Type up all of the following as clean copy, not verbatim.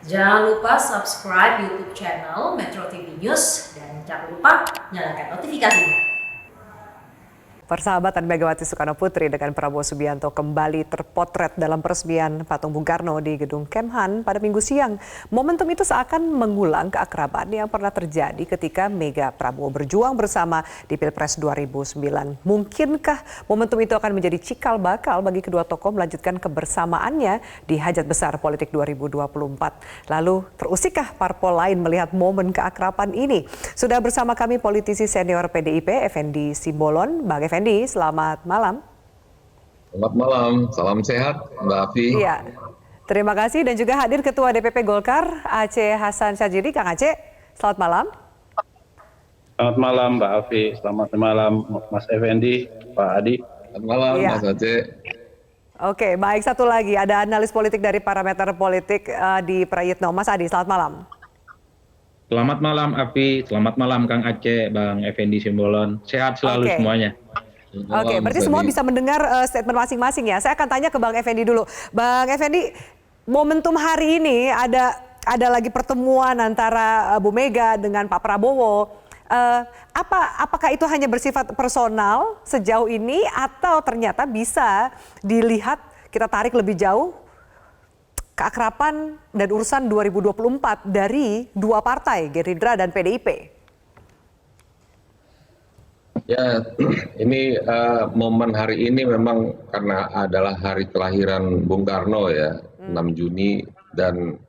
Jangan lupa subscribe YouTube channel Metro TV News dan jangan lupa nyalakan notifikasinya. Persahabatan Megawati Soekarno Putri dengan Prabowo Subianto kembali terpotret dalam peresmian patung Bung Karno di Gedung Kemhan pada Minggu siang. Momentum itu seakan mengulang keakraban yang pernah terjadi ketika Mega Prabowo berjuang bersama di Pilpres 2009. Mungkinkah momentum itu akan menjadi cikal bakal bagi kedua tokoh melanjutkan kebersamaannya di hajat besar politik 2024? Lalu terusikkah parpol lain melihat momen keakraban ini? Sudah bersama kami politisi senior PDIP Effendi Simbolon. Bang Effendi, selamat malam. Selamat malam, salam sehat Mbak Afi. Iya, terima kasih dan juga hadir Ketua DPP Golkar Aceh Hasan Syadzili. Kang Aceh, selamat malam. Selamat malam Mbak Afi, selamat malam Mas Effendi, Pak Adi. Selamat malam Iya. Mas Aceh. Oke, baik, satu lagi ada analis politik dari Parameter Politik di Prayitno. Mas Adi, selamat malam. Selamat malam Afi, selamat malam Kang Aceh, Bang Effendi Simbolon. Sehat selalu Oke. semuanya. Oke, berarti semua bisa mendengar statement masing-masing ya. Saya akan tanya ke Bang Effendi dulu. Bang Effendi, momentum hari ini ada lagi pertemuan antara Bu Mega dengan Pak Prabowo. Apakah itu hanya bersifat personal sejauh ini atau ternyata bisa dilihat kita tarik lebih jauh keakraban dan urusan 2024 dari dua partai, Gerindra dan PDIP? Ya, ini momen hari ini memang karena adalah hari kelahiran Bung Karno ya, 6 Juni, dan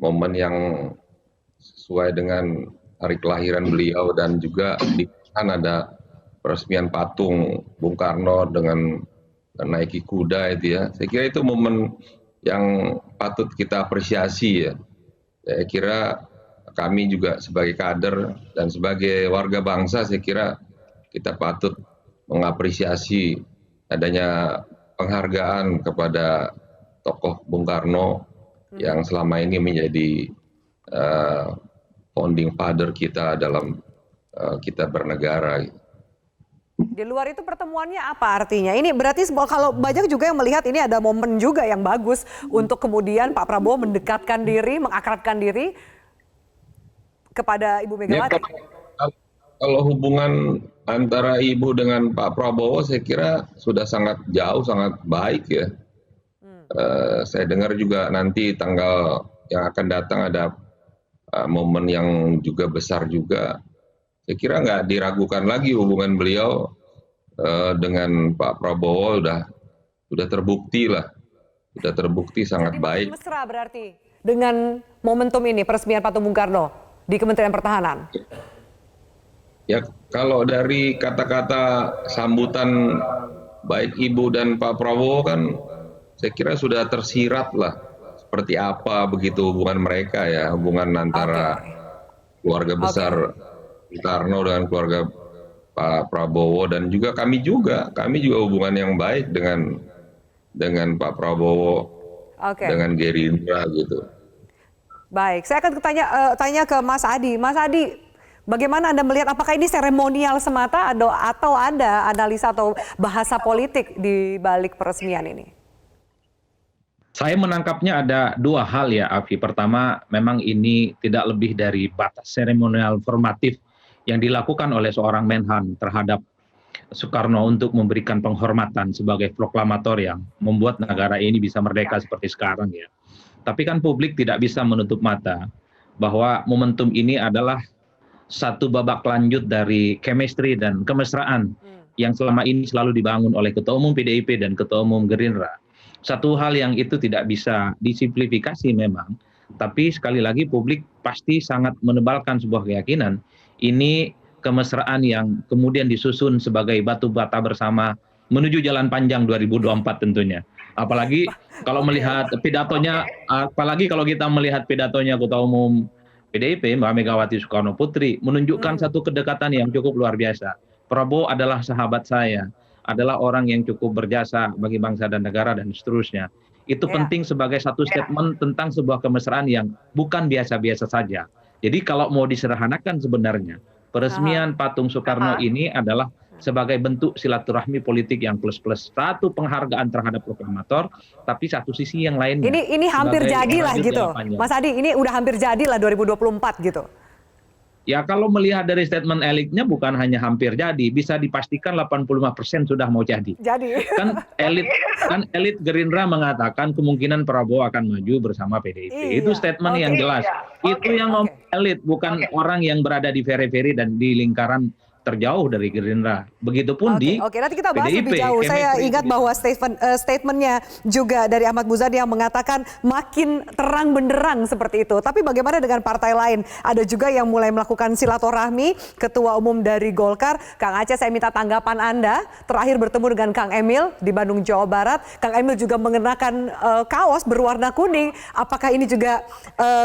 momen yang sesuai dengan hari kelahiran beliau, dan juga di kan ada peresmian patung Bung Karno dengan naiki kuda itu ya. Saya kira itu momen yang patut kita apresiasi ya. Saya kira kami juga sebagai kader dan sebagai warga bangsa, saya kira kita patut mengapresiasi adanya penghargaan kepada tokoh Bung Karno yang selama ini menjadi founding father kita dalam kita bernegara. Di luar itu pertemuannya apa artinya? Ini berarti kalau banyak juga yang melihat ini ada momen juga yang bagus untuk kemudian Pak Prabowo mendekatkan diri, mengakrabkan diri kepada Ibu Megawati. Kalau hubungan antara Ibu dengan Pak Prabowo, saya kira sudah sangat jauh, sangat baik ya. Saya dengar juga nanti tanggal yang akan datang ada momen yang juga besar juga. Saya kira nggak diragukan lagi hubungan beliau dengan Pak Prabowo sudah terbukti lah, sudah terbukti sangat Jadi baik. mesra berarti dengan momentum ini peresmian patung Bung Karno di Kementerian Pertahanan. Ya, kalau dari kata-kata sambutan baik Ibu dan Pak Prabowo kan saya kira sudah tersirat lah seperti apa begitu hubungan mereka ya, hubungan antara keluarga besar Bung Karno dengan keluarga Pak Prabowo, dan juga kami juga hubungan yang baik dengan Pak Prabowo, dengan Gerindra gitu. Baik, saya akan tanya ke Mas Adi. Mas Adi, bagaimana Anda melihat apakah ini seremonial semata atau ada analisa atau bahasa politik di balik peresmian ini? Saya menangkapnya ada dua hal ya Afi. Pertama, memang ini tidak lebih dari batas seremonial formatif yang dilakukan oleh seorang Menhan terhadap Soekarno untuk memberikan penghormatan sebagai proklamator yang membuat negara ini bisa merdeka seperti sekarang ya. Tapi kan publik tidak bisa menutup mata bahwa momentum ini adalah satu babak lanjut dari chemistry dan kemesraan yang selama ini selalu dibangun oleh Ketua Umum PDIP dan Ketua Umum Gerindra. Satu hal yang itu tidak bisa disimplifikasi memang, tapi sekali lagi publik pasti sangat menebalkan sebuah keyakinan ini kemesraan yang kemudian disusun sebagai batu bata bersama menuju jalan panjang 2024 tentunya. Apalagi kalau melihat pidatonya, apalagi kalau kita melihat pidatonya Ketua Umum PDIP Mbak Megawati Soekarno Putri menunjukkan satu kedekatan yang cukup luar biasa. Prabowo adalah sahabat saya, adalah orang yang cukup berjasa bagi bangsa dan negara dan seterusnya. Itu penting sebagai satu statement tentang sebuah kemesraan yang bukan biasa-biasa saja. Jadi kalau mau disederhanakan sebenarnya, peresmian patung Soekarno ini adalah sebagai bentuk silaturahmi politik yang plus-plus. Satu penghargaan terhadap proklamator, tapi satu sisi yang lainnya. Ini hampir sebagai jadilah lanjut gitu. yang panjang. Mas Adi, ini udah hampir jadilah 2024 gitu. Ya kalau melihat dari statement elitnya bukan hanya hampir jadi, bisa dipastikan 85% sudah mau jadi. Jadi. Kan elit Gerindra mengatakan kemungkinan Prabowo akan maju bersama PDIP. Iya, Itu statement yang jelas. Itu yang ngomong elit, bukan orang yang berada di periferi dan di lingkaran terjauh dari Gerindra. Begitupun di nanti kita bahas PDIP. lebih jauh. Saya chemistry ingat gitu. bahwa statementnya juga dari Ahmad Muzadi yang mengatakan makin terang benderang seperti itu. Tapi bagaimana dengan partai lain? Ada juga yang mulai melakukan silaturahmi. Ketua Umum dari Golkar, Kang Aceh, saya minta tanggapan Anda. Terakhir bertemu dengan Kang Emil di Bandung, Jawa Barat. Kang Emil juga mengenakan kaos berwarna kuning. Apakah ini juga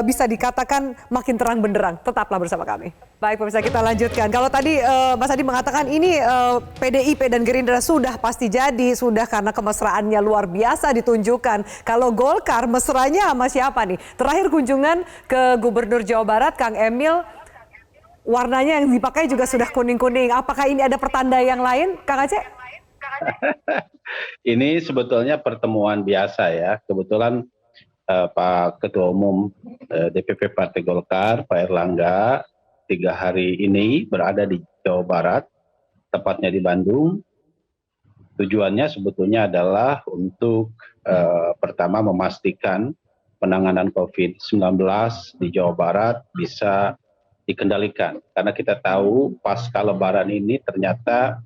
bisa dikatakan makin terang benderang? Tetaplah bersama kami. Baik pemirsa, kita lanjutkan. Kalau tadi Mas Adi mengatakan ini PDIP dan Gerindra sudah pasti jadi, sudah karena kemesraannya luar biasa ditunjukkan. Kalau Golkar mesranya sama siapa nih? Terakhir kunjungan ke Gubernur Jawa Barat, Kang Emil, warnanya yang dipakai juga sudah kuning-kuning. Apakah ini ada pertanda yang lain, Kang Aceh? Ini sebetulnya pertemuan biasa ya. Kebetulan Pak Ketua Umum DPP Partai Golkar, Pak Erlangga, 3 hari ini berada di Jawa Barat, tepatnya di Bandung. Tujuannya sebetulnya adalah untuk pertama memastikan penanganan COVID-19 di Jawa Barat bisa dikendalikan. Karena kita tahu pasca Lebaran ini ternyata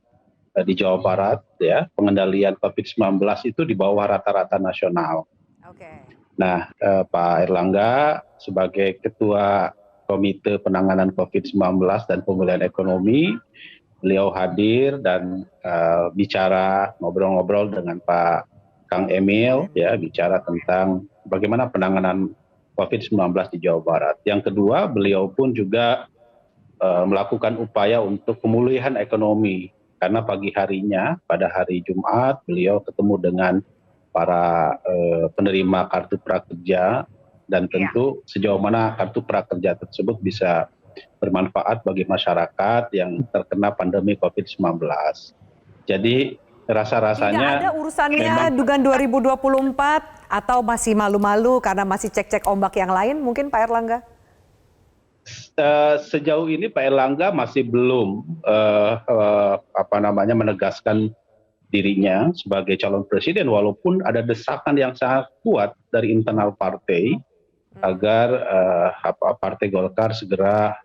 di Jawa Barat ya pengendalian COVID-19 itu di bawah rata-rata nasional. Nah, Pak Erlangga sebagai Ketua Komite Penanganan COVID-19 dan Pemulihan Ekonomi, beliau hadir dan bicara, ngobrol-ngobrol dengan Pak Kang Emil, ya bicara tentang bagaimana penanganan COVID-19 di Jawa Barat. Yang kedua, beliau pun juga melakukan upaya untuk pemulihan ekonomi, karena pagi harinya pada hari Jumat beliau ketemu dengan para penerima kartu prakerja. Dan tentu sejauh mana kartu prakerja tersebut bisa bermanfaat bagi masyarakat yang terkena pandemi COVID-19. Jadi rasa-rasanya... Tidak ada urusannya dengan 2024 atau masih malu-malu karena masih cek-cek ombak yang lain mungkin Pak Erlangga? Sejauh ini Pak Erlangga masih belum menegaskan dirinya sebagai calon presiden, walaupun ada desakan yang sangat kuat dari internal partai agar Partai Golkar segera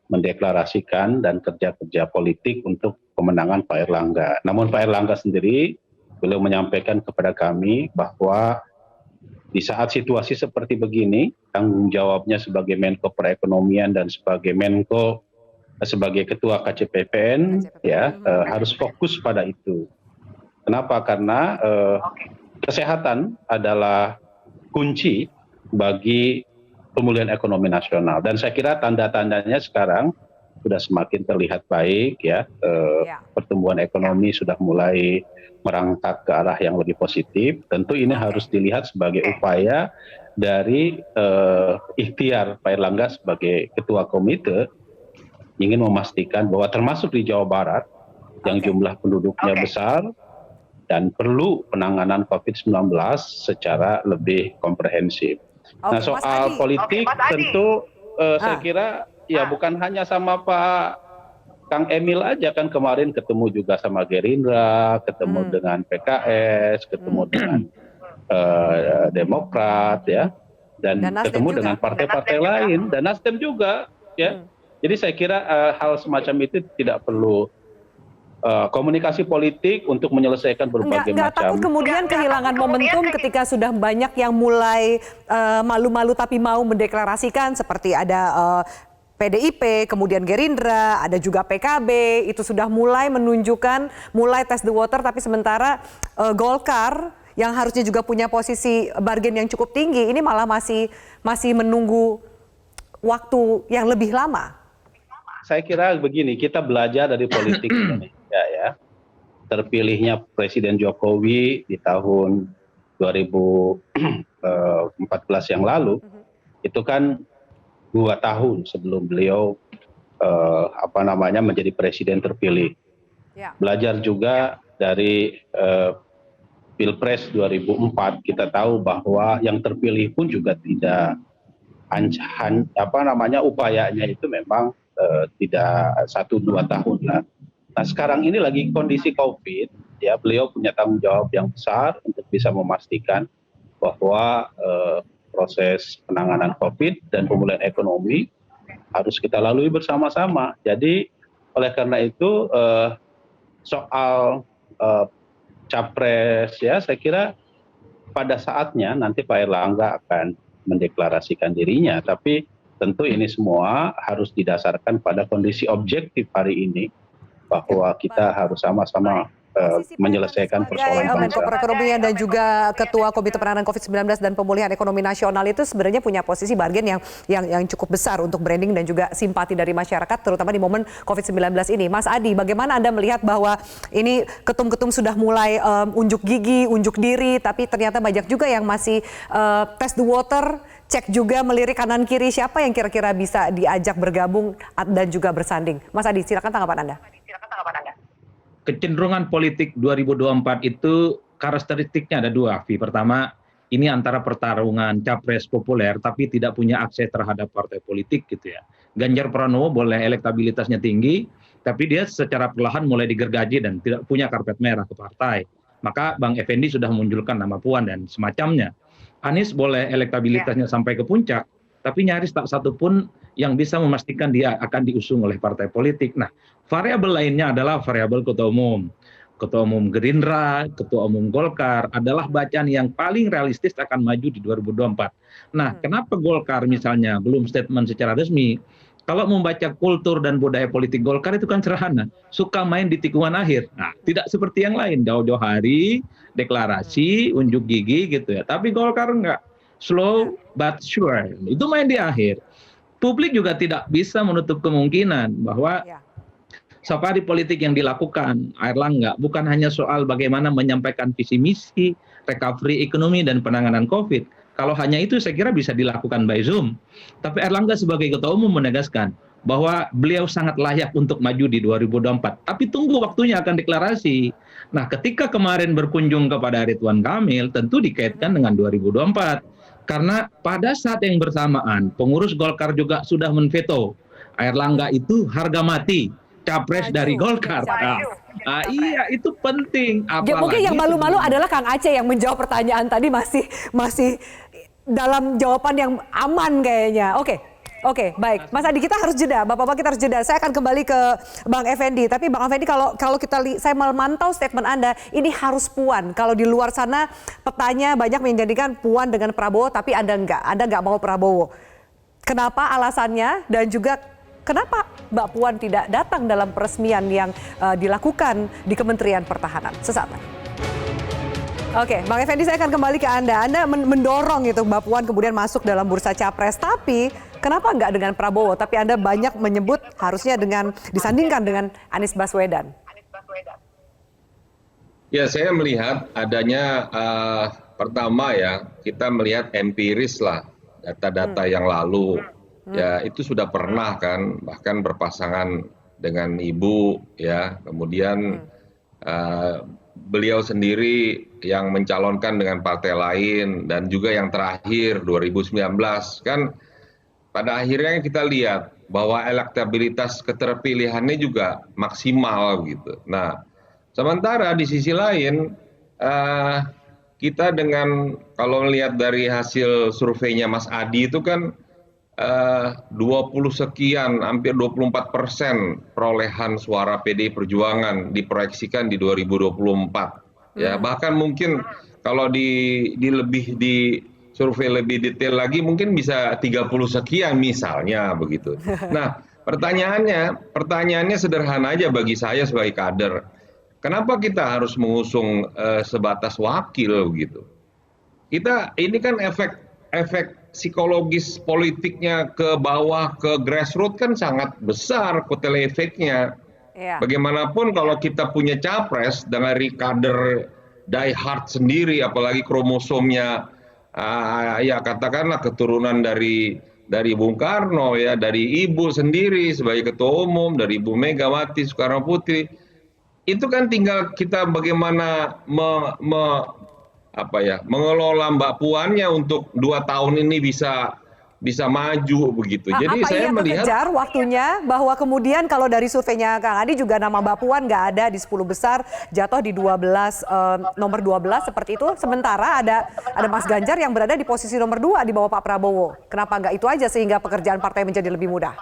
mendeklarasikan dan kerja-kerja politik untuk pemenangan Pak Erlangga. Namun Pak Erlangga sendiri beliau menyampaikan kepada kami bahwa di saat situasi seperti begini, tanggung jawabnya sebagai Menko Perekonomian dan sebagai Menko sebagai Ketua KCPPN harus fokus pada itu. Kenapa? Karena kesehatan adalah kunci bagi pemulihan ekonomi nasional, dan saya kira tanda-tandanya sekarang sudah semakin terlihat baik ya. Pertumbuhan ekonomi sudah mulai merangkak ke arah yang lebih positif. Tentu ini harus dilihat sebagai upaya dari ikhtiar Pak Erlangga sebagai ketua komite ingin memastikan bahwa termasuk di Jawa Barat yang jumlah penduduknya besar dan perlu penanganan COVID-19 secara lebih komprehensif. Nah, soal politik tentu saya kira ya bukan hanya sama Pak Kang Emil aja, kan kemarin ketemu juga sama Gerindra, ketemu dengan PKS, ketemu dengan Demokrat ya, dan ketemu juga dengan partai-partai lain, dan Nasdem juga ya. Jadi saya kira hal semacam itu tidak perlu komunikasi politik untuk menyelesaikan berbagai macam. Nggak takut kemudian kehilangan momentum ketika sudah banyak yang mulai malu-malu tapi mau mendeklarasikan, seperti ada PDIP, kemudian Gerindra, ada juga PKB, itu sudah mulai menunjukkan, mulai test the water, tapi sementara Golkar yang harusnya juga punya posisi bargain yang cukup tinggi, ini malah masih menunggu waktu yang lebih lama. Saya kira begini, kita belajar dari politik Indonesia ya. Terpilihnya Presiden Jokowi di tahun 2014 yang lalu, itu kan 2 tahun sebelum beliau menjadi presiden terpilih. Ya. Belajar juga dari Pilpres 2004, kita tahu bahwa yang terpilih pun juga tidak upayanya itu memang tidak 1-2 tahun lah. Nah sekarang ini lagi kondisi COVID, ya beliau punya tanggung jawab yang besar untuk bisa memastikan bahwa proses penanganan COVID dan pemulihan ekonomi harus kita lalui bersama-sama. Jadi oleh karena itu soal capres ya saya kira pada saatnya nanti Pak Erlangga akan mendeklarasikan dirinya, tapi tentu ini semua harus didasarkan pada kondisi objektif hari ini bahwa kita harus sama-sama menyelesaikan persoalan Menko bangsa. Perekonomian dan juga Ketua Komite Penanganan COVID-19 dan Pemulihan Ekonomi Nasional itu sebenarnya punya posisi bargain yang cukup besar untuk branding dan juga simpati dari masyarakat, terutama di momen COVID-19 ini. Mas Adi, bagaimana Anda melihat bahwa ini ketum-ketum sudah mulai unjuk gigi, unjuk diri, tapi ternyata banyak juga yang masih test the water, cek juga melirik kanan kiri, siapa yang kira-kira bisa diajak bergabung dan juga bersanding? Mas Adi, silakan tanggapan Anda. Kecenderungan politik 2024 itu karakteristiknya ada dua, Vi. Pertama, ini antara pertarungan capres populer tapi tidak punya akses terhadap partai politik gitu ya. Ganjar Pranowo boleh elektabilitasnya tinggi, tapi dia secara perlahan mulai digergaji dan tidak punya karpet merah ke partai. Maka Bang Effendi sudah memunculkan nama Puan dan semacamnya. Anies boleh elektabilitasnya sampai ke puncak, tapi nyaris tak satu pun yang bisa memastikan dia akan diusung oleh partai politik. Nah, variabel lainnya adalah variabel ketua umum. Ketua umum Gerindra, ketua umum Golkar adalah bacaan yang paling realistis akan maju di 2024. Nah, kenapa Golkar misalnya belum statement secara resmi? Kalau membaca kultur dan budaya politik Golkar itu kan sederhana, suka main di tikungan akhir. Nah, tidak seperti yang lain, jauh-jauh hari, deklarasi, unjuk gigi gitu ya. Tapi Golkar enggak, slow but sure, itu main di akhir. Publik juga tidak bisa menutup kemungkinan bahwa safari politik yang dilakukan Airlangga bukan hanya soal bagaimana menyampaikan visi misi, recovery ekonomi dan penanganan COVID. Kalau hanya itu saya kira bisa dilakukan by Zoom. Tapi Airlangga sebagai ketua umum menegaskan bahwa beliau sangat layak untuk maju di 2024. Tapi tunggu waktunya akan deklarasi. Nah, ketika kemarin berkunjung kepada Ridwan Kamil tentu dikaitkan dengan 2024. Karena pada saat yang bersamaan pengurus Golkar juga sudah menveto Airlangga itu harga mati capres dari Golkar. Iya, itu penting. Ya, mungkin yang malu-malu adalah Kang Aceh yang menjawab pertanyaan tadi masih dalam jawaban yang aman kayaknya. Oke, baik. Mas Adi, kita harus jeda. Bapak-bapak kita harus jeda. Saya akan kembali ke Bang Effendi. Tapi Bang Effendi, kalau saya memantau statement Anda, ini harus Puan. Kalau di luar sana petanya banyak menjadikan Puan dengan Prabowo, tapi Anda nggak mau Prabowo. Kenapa alasannya? Dan juga kenapa Mbak Puan tidak datang dalam peresmian yang dilakukan di Kementerian Pertahanan? Sesaat lagi. Oke, Bang Effendi, saya akan kembali ke Anda. Anda mendorong itu Mbak Puan kemudian masuk dalam bursa capres. Tapi kenapa nggak dengan Prabowo? Tapi Anda banyak menyebut harusnya disandingkan dengan Anies Baswedan. Ya, saya melihat adanya pertama ya, kita melihat empiris lah data-data yang lalu. Ya, itu sudah pernah kan, bahkan berpasangan dengan ibu ya, kemudian beliau sendiri yang mencalonkan dengan partai lain, dan juga yang terakhir 2019 kan pada akhirnya kita lihat bahwa elektabilitas keterpilihannya juga maksimal gitu. Nah, sementara di sisi lain kita dengan kalau melihat dari hasil surveinya Mas Adi itu kan 20 sekian, hampir 24% perolehan suara PDI Perjuangan diproyeksikan di 2024. Ya, bahkan mungkin kalau di survei lebih detail lagi mungkin bisa 30 sekian misalnya begitu. Nah, pertanyaannya sederhana aja bagi saya sebagai kader. Kenapa kita harus mengusung sebatas wakil begitu? Ini kan efek psikologis politiknya ke bawah, ke grassroots kan sangat besar kotel efeknya. Bagaimanapun kalau kita punya capres dari kader die hard sendiri, apalagi kromosomnya ya katakanlah keturunan dari Bung Karno ya, dari ibu sendiri sebagai ketua umum, dari Ibu Megawati Soekarno Putri, itu kan tinggal kita bagaimana mengelola Mbak Puannya untuk 2 tahun ini bisa maju begitu. Jadi Apa saya iya melihat terkejar waktunya bahwa kemudian kalau dari surveinya Kang Adi juga nama Mbak Puan nggak ada di 10 besar, jatuh di 12, nomor 12 seperti itu. Sementara ada Mas Ganjar yang berada di posisi nomor 2 di bawah Pak Prabowo. Kenapa nggak itu aja sehingga pekerjaan partai menjadi lebih mudah?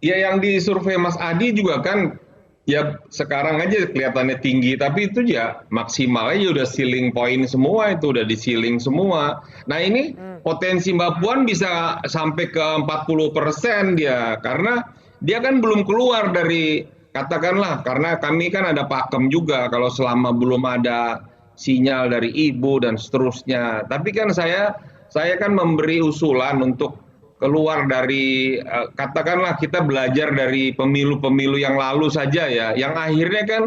ya yang di survei Mas Adi juga kan ya sekarang aja kelihatannya tinggi, tapi itu ya maksimalnya udah ceiling point semua, itu udah di ceiling semua. Nah ini potensi Mbak Puan bisa sampai ke 40% dia, karena dia kan belum keluar dari, katakanlah, karena kami kan ada pakem juga kalau selama belum ada sinyal dari ibu dan seterusnya. Tapi kan saya kan memberi usulan untuk keluar dari, katakanlah kita belajar dari pemilu-pemilu yang lalu saja ya, yang akhirnya kan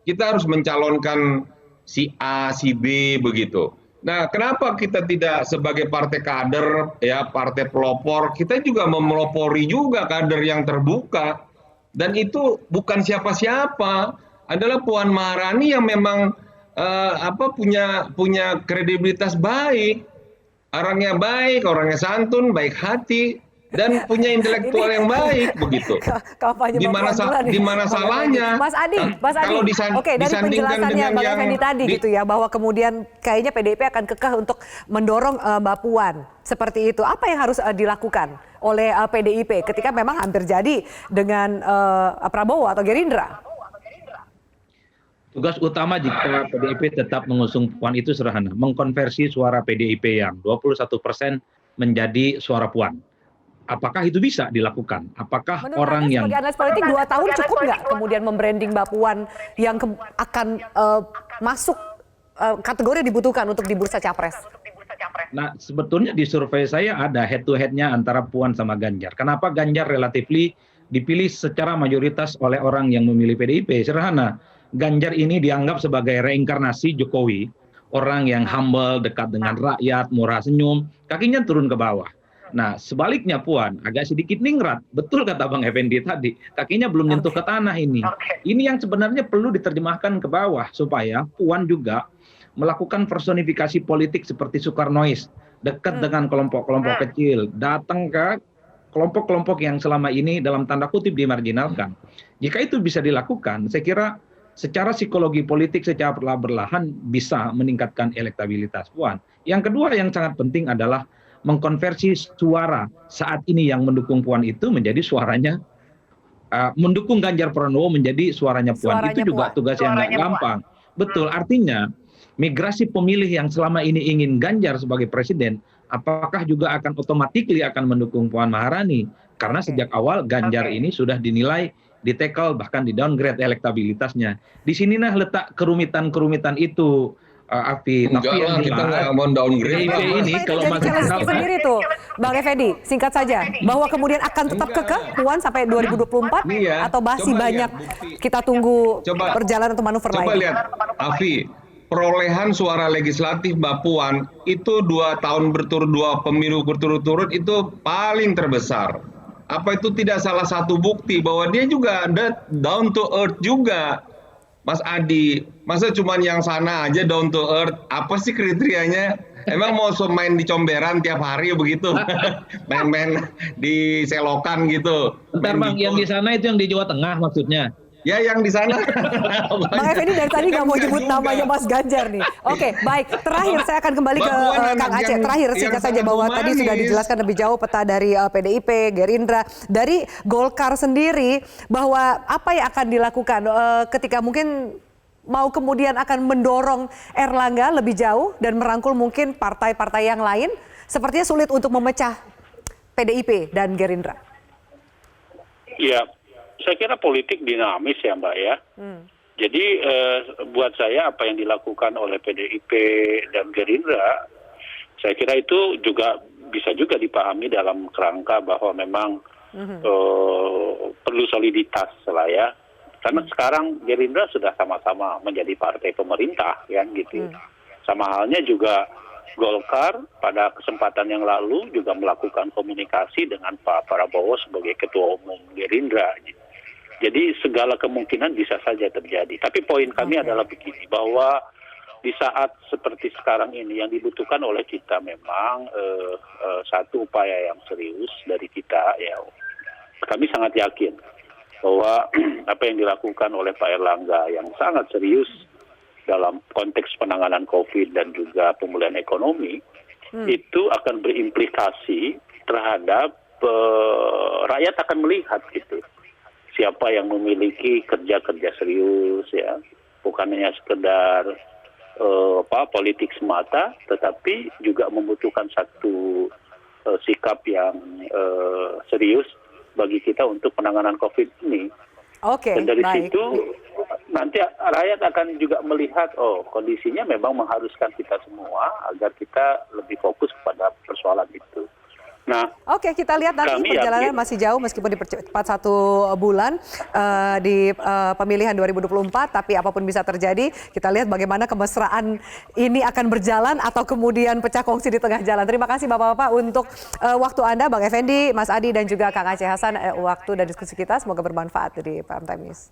kita harus mencalonkan si A, si B begitu. Nah, kenapa kita tidak sebagai partai kader ya, partai pelopor, kita juga memelopori juga kader yang terbuka. Dan itu bukan siapa-siapa, adalah Puan Maharani yang memang punya kredibilitas baik. Orangnya baik, orangnya santun, baik hati, dan punya intelektual yang baik begitu. Di mana salahnya? Mas Adi, Kalau oke, dari penjelasannya Bang Effendi tadi gitu ya, bahwa kemudian kayaknya PDIP akan kekeh untuk mendorong Mbak Puan seperti itu. Apa yang harus dilakukan oleh PDIP ketika memang hampir jadi dengan Prabowo atau Gerindra? Tugas utama jika PDIP tetap mengusung Puan itu sederhana, mengkonversi suara PDIP yang 21% menjadi suara Puan. Apakah itu bisa dilakukan? Apakah Menurut orang Anda yang sebagai analis politik 2 tahun cukup nggak kemudian membranding Mbak Puan yang akan masuk kategori yang dibutuhkan untuk di bursa capres? Nah, sebetulnya di survei saya ada head to head-nya antara Puan sama Ganjar. Kenapa Ganjar relatifly dipilih secara mayoritas oleh orang yang memilih PDIP? Sederhana. Ganjar ini dianggap sebagai reinkarnasi Jokowi, orang yang humble, dekat dengan rakyat, murah senyum, kakinya turun ke bawah. Nah, sebaliknya Puan agak sedikit ningrat, betul kata Bang Effendi tadi, kakinya belum nyentuh ke tanah ini. Ini yang sebenarnya perlu diterjemahkan ke bawah, supaya Puan juga melakukan personifikasi politik seperti Soekarnois, dekat dengan kelompok-kelompok kecil, datang ke kelompok-kelompok yang selama ini dalam tanda kutip dimarginalkan. Jika itu bisa dilakukan, saya kira secara psikologi politik secara perlahan bisa meningkatkan elektabilitas Puan. Yang kedua yang sangat penting adalah mengkonversi suara saat ini yang mendukung Puan itu menjadi suaranya, mendukung Ganjar Pranowo menjadi suaranya Puan. Itu juga tugas yang nggak gampang. Betul, artinya migrasi pemilih yang selama ini ingin Ganjar sebagai presiden, apakah juga akan otomatis akan mendukung Puan Maharani? Karena sejak awal Ganjar ini sudah dinilai di-tackle, bahkan di-downgrade elektabilitasnya. Di sinilah letak kerumitan-kerumitan itu, Afi. Enggak lah, kita nggak mau downgrade. Ini kalau masih sendiri tuh, Bang Effendi, singkat saja, bahwa kemudian akan tetap kekeh Puan sampai 2024 atau masih banyak kita tunggu perjalanan atau manuver lain? Coba lihat, Afi, perolehan suara legislatif Mbak Puan itu 2 tahun berturut, 2 pemilu berturut-turut itu paling terbesar. Apa itu tidak salah satu bukti bahwa dia juga ada down to earth juga, Mas Adi? Masa cuma yang sana aja down to earth? Apa sih kriterianya? Emang mau main di comberan tiap hari begitu? Main-main di selokan gitu? Bentar Bang, yang di sana itu yang di Jawa Tengah maksudnya? Ya yang di sana. Bang Effendi dari tadi nggak mau nyebut namanya Mas Ganjar nih. Oke, baik. Terakhir saya akan kembali ke Kang Aceh. Terakhir singkat saja bahwa tadi sudah dijelaskan lebih jauh peta dari PDIP, Gerindra, dari Golkar sendiri, bahwa apa yang akan dilakukan ketika mungkin mau kemudian akan mendorong Erlangga lebih jauh dan merangkul mungkin partai-partai yang lain, sepertinya sulit untuk memecah PDIP dan Gerindra. Ya. Saya kira politik dinamis ya Mbak ya. Jadi buat saya apa yang dilakukan oleh PDIP dan Gerindra, saya kira itu juga bisa juga dipahami dalam kerangka bahwa memang perlu soliditas lah ya. Karena sekarang Gerindra sudah sama-sama menjadi partai pemerintah kan gitu. Sama halnya juga Golkar pada kesempatan yang lalu juga melakukan komunikasi dengan Pak Prabowo sebagai Ketua Umum Gerindra. Jadi segala kemungkinan bisa saja terjadi. Tapi poin kami adalah begini, bahwa di saat seperti sekarang ini yang dibutuhkan oleh kita memang satu upaya yang serius dari kita. Ya, kami sangat yakin bahwa apa yang dilakukan oleh Pak Erlangga yang sangat serius dalam konteks penanganan COVID dan juga pemulihan ekonomi itu akan berimplikasi terhadap rakyat akan melihat gitu. Siapa yang memiliki kerja-kerja serius, ya, bukan hanya sekedar politik semata, tetapi juga membutuhkan satu sikap yang serius bagi kita untuk penanganan COVID ini. Oke, Dan dari baik. situ nanti rakyat akan juga melihat, oh kondisinya memang mengharuskan kita semua agar kita lebih fokus kepada persoalan itu. Nah, Oke, kita lihat nanti kami perjalanan yakin- masih jauh meskipun dipercepat 1 bulan di pemilihan 2024, tapi apapun bisa terjadi. Kita lihat bagaimana kemesraan ini akan berjalan atau kemudian pecah kongsi di tengah jalan. Terima kasih Bapak-Bapak untuk waktu Anda, Bang Effendi, Mas Adi, dan juga Kang Aceh Hasan, waktu dan diskusi kita. Semoga bermanfaat di Prime Time News.